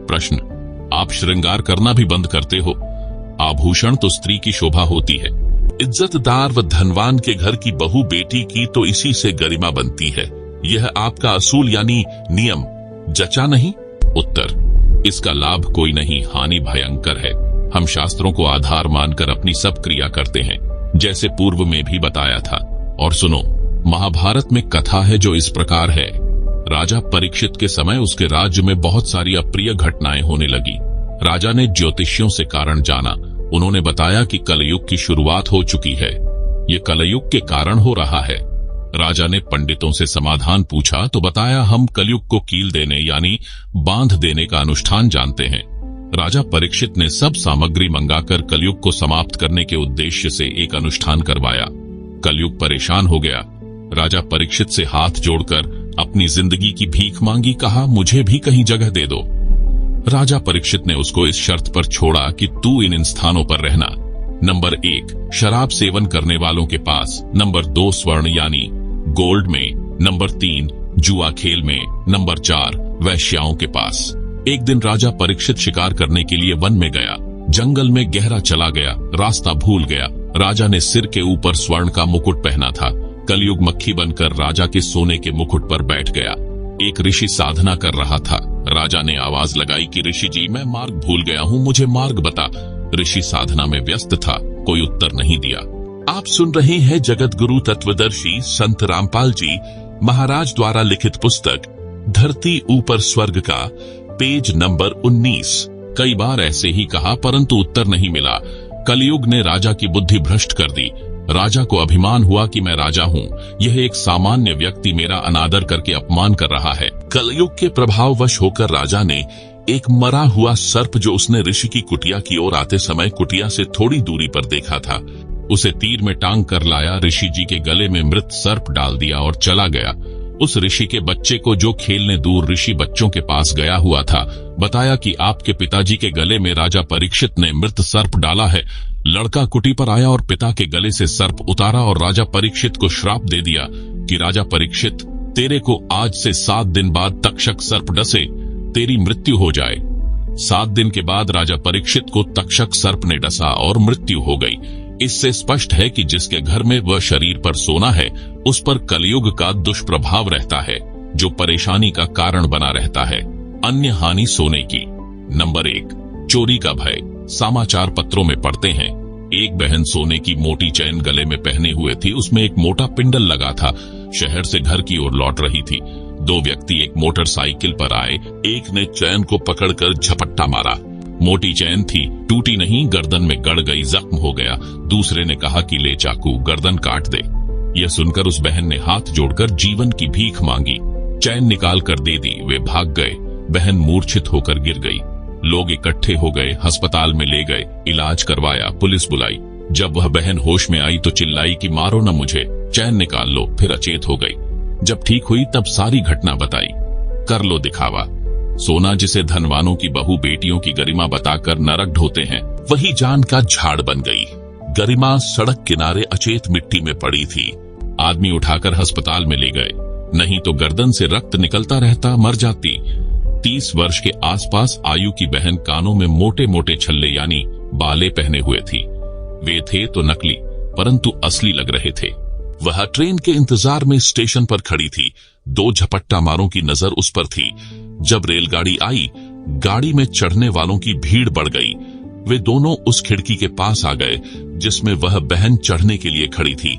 प्रश्न, आप श्रृंगार करना भी बंद करते हो? आभूषण तो स्त्री की शोभा होती है। इज्जतदार व धनवान के घर की बहू बेटी की तो इसी से गरिमा बनती है। यह आपका असूल यानी नियम जचा नहीं? उत्तर, इसका लाभ कोई नहीं, हानि भयंकर है। हम शास्त्रों को आधार मानकर अपनी सब क्रिया करते हैं, जैसे पूर्व में भी बताया था। और सुनो, महाभारत में कथा है जो इस प्रकार है। राजा परीक्षित के समय उसके राज्य में बहुत सारी अप्रिय घटनाएं होने लगी। राजा ने ज्योतिषियों से कारण जाना। उन्होंने बताया कि कलयुग की शुरुआत हो चुकी है। ये कलयुग के कारण हो रहा है। राजा ने पंडितों से समाधान पूछा तो बताया, हम कलयुग को कील देने यानी बांध देने का अनुष्ठान जानते हैं। राजा परीक्षित ने सब सामग्री मंगाकर कलयुग को समाप्त करने के उद्देश्य से एक अनुष्ठान करवाया। कलयुग परेशान हो गया। राजा परीक्षित से हाथ जोड़कर अपनी जिंदगी की भीख मांगी, कहा, मुझे भी कहीं जगह दे दो। राजा परीक्षित ने उसको इस शर्त पर छोड़ा कि तू इन स्थानों पर रहना। नंबर 1, शराब सेवन करने वालों के पास। नंबर 2, स्वर्ण यानी गोल्ड में। नंबर 3, जुआ खेल में। नंबर 4, वैश्याओं के पास। एक दिन राजा परीक्षित शिकार करने के लिए वन में गया। जंगल में गहरा चला गया, रास्ता भूल गया। राजा ने सिर के ऊपर स्वर्ण का मुकुट पहना था। कलयुग मक्खी बनकर राजा के सोने के मुकुट पर बैठ गया। एक ऋषि साधना कर रहा था। राजा ने आवाज लगाई कि ऋषि जी, मैं मार्ग भूल गया हूँ, मुझे मार्ग बता। ऋषि साधना में व्यस्त था, कोई उत्तर नहीं दिया। आप सुन रहे हैं जगत गुरु तत्वदर्शी संत रामपाल जी महाराज द्वारा लिखित पुस्तक धरती ऊपर स्वर्ग का, पेज नंबर 19। कई बार ऐसे ही कहा परंतु उत्तर नहीं मिला। कलयुग ने राजा की बुद्धि भ्रष्ट कर दी। राजा को अभिमान हुआ कि मैं राजा हूँ, यह एक सामान्य व्यक्ति मेरा अनादर करके अपमान कर रहा है। कलयुग के प्रभाववश होकर राजा ने एक मरा हुआ सर्प जो उसने ऋषि की कुटिया की ओर आते समय कुटिया से थोड़ी दूरी पर देखा था, उसे तीर में टांग कर लाया, ऋषि जी के गले में मृत सर्प डाल दिया और चला गया। उस ऋषि के बच्चे को जो खेलने दूर ऋषि बच्चों के पास गया हुआ था, बताया कि आपके पिताजी के गले में राजा परीक्षित ने मृत सर्प डाला है। लड़का कुटी पर आया और पिता के गले से सर्प उतारा और राजा परीक्षित को श्राप दे दिया कि राजा परीक्षित, तेरे को आज से 7 दिन बाद तक्षक सर्प डसे, तेरी मृत्यु हो जाए। 7 दिन के बाद राजा परीक्षित को तक्षक सर्प ने डसा और मृत्यु हो गई। इससे स्पष्ट है कि जिसके घर में वह शरीर पर सोना है, उस पर कलयुग का दुष्प्रभाव रहता है, जो परेशानी का कारण बना रहता है। अन्य हानि सोने की। नंबर 1, चोरी का भय। समाचार पत्रों में पढ़ते हैं, एक बहन सोने की मोटी चैन गले में पहने हुए थी, उसमें एक मोटा पिंडल लगा था। शहर से घर की ओर लौट रही थी। 2 व्यक्ति एक मोटरसाइकिल पर आए। एक ने चैन को पकड़कर झपट्टा मारा। मोटी चैन थी, टूटी नहीं, गर्दन में गड़ गई, जख्म हो गया। दूसरे ने कहा कि ले चाकू, गर्दन काट दे। यह सुनकर उस बहन ने हाथ जोड़कर जीवन की भीख मांगी। चैन निकाल कर दे दी। वे भाग गए। बहन मूर्छित होकर गिर गई। लोग इकट्ठे हो गए, अस्पताल में ले गए, इलाज करवाया, पुलिस बुलाई। जब वह बहन होश में आई तो चिल्लाई कि मारो न मुझे, चैन निकाल लो। फिर अचेत हो गई। जब ठीक हुई तब सारी घटना बताई। कर लो दिखावा। सोना जिसे धनवानों की बहू बेटियों की गरिमा बताकर नरक ढोते हैं, वही जान का झाड़ बन गई। गरिमा सड़क किनारे अचेत मिट्टी में पड़ी थी। आदमी उठाकर अस्पताल में ले गए, नहीं तो गर्दन से रक्त निकलता रहता, मर जाती। 30 वर्ष के आसपास आयु की बहन कानों में मोटे मोटे छल्ले यानी बाले पहने हुए थी। वे थे तो नकली परंतु असली लग रहे थे। वह ट्रेन के इंतजार में स्टेशन पर खड़ी थी। 2 झपट्टा मारों की नजर उस पर थी। जब रेलगाड़ी आई, गाड़ी में चढ़ने वालों की भीड़ बढ़ गई। वे दोनों उस खिड़की के पास आ गए जिसमें वह बहन चढ़ने के लिए खड़ी थी।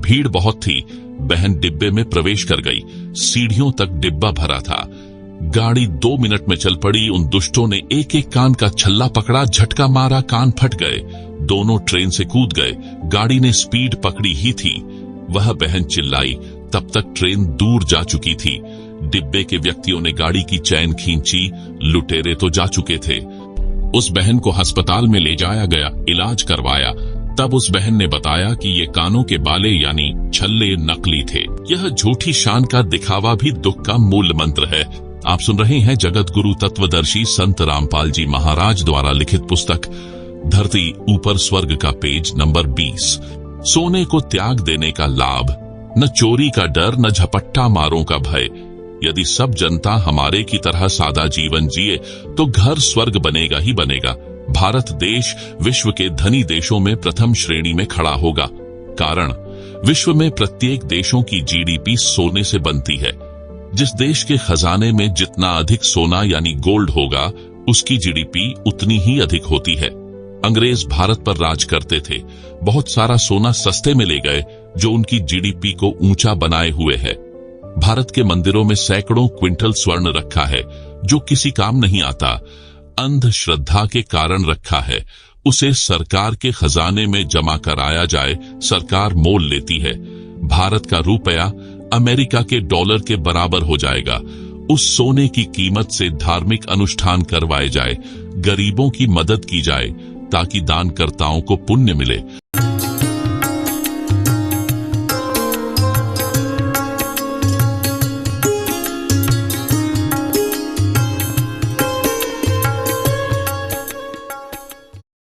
भीड़ बहुत थी। बहन डिब्बे में प्रवेश कर गई। सीढ़ियों तक डिब्बा भरा था। गाड़ी 2 मिनट में चल पड़ी। उन दुष्टों ने एक एक कान का छल्ला पकड़ा, झटका मारा, कान फट गए। दोनों ट्रेन से कूद गए। गाड़ी ने स्पीड पकड़ी ही थी। वह बहन चिल्लाई, तब तक ट्रेन दूर जा चुकी थी। डिब्बे के व्यक्तियों ने गाड़ी की चैन खींची। लुटेरे तो जा चुके थे। उस बहन को अस्पताल में ले जाया गया, इलाज करवाया। तब उस बहन ने बताया कि ये कानों के बाले यानी छल्ले नकली थे। यह झूठी शान का दिखावा भी दुख का मूल मंत्र है। आप सुन रहे हैं जगत गुरु तत्वदर्शी संत रामपाल जी महाराज द्वारा लिखित पुस्तक धरती ऊपर स्वर्ग का, पेज नंबर 20। सोने को त्याग देने का लाभ। न चोरी का डर, न झपट्टा मारों का भय। यदि सब जनता हमारे की तरह सादा जीवन जिए तो घर स्वर्ग बनेगा ही बनेगा। भारत देश विश्व के धनी देशों में प्रथम श्रेणी में खड़ा होगा। कारण, विश्व में प्रत्येक देशों की जीडीपी सोने से बनती है। जिस देश के खजाने में जितना अधिक सोना यानी गोल्ड होगा, उसकी जीडीपी उतनी ही अधिक होती है। अंग्रेज भारत पर राज करते थे, बहुत सारा सोना सस्ते में ले गए, जो उनकी जीडीपी को ऊंचा बनाए हुए है। भारत के मंदिरों में सैकड़ों क्विंटल स्वर्ण रखा है, जो किसी काम नहीं आता, अंधश्रद्धा के कारण रखा है। उसे सरकार के खजाने में जमा कराया जाए, सरकार मोल लेती है। भारत का रुपया अमेरिका के डॉलर के बराबर हो जाएगा। उस सोने की कीमत से धार्मिक अनुष्ठान करवाए जाए, गरीबों की मदद की जाए, ताकि दानकर्ताओं को पुण्य मिले।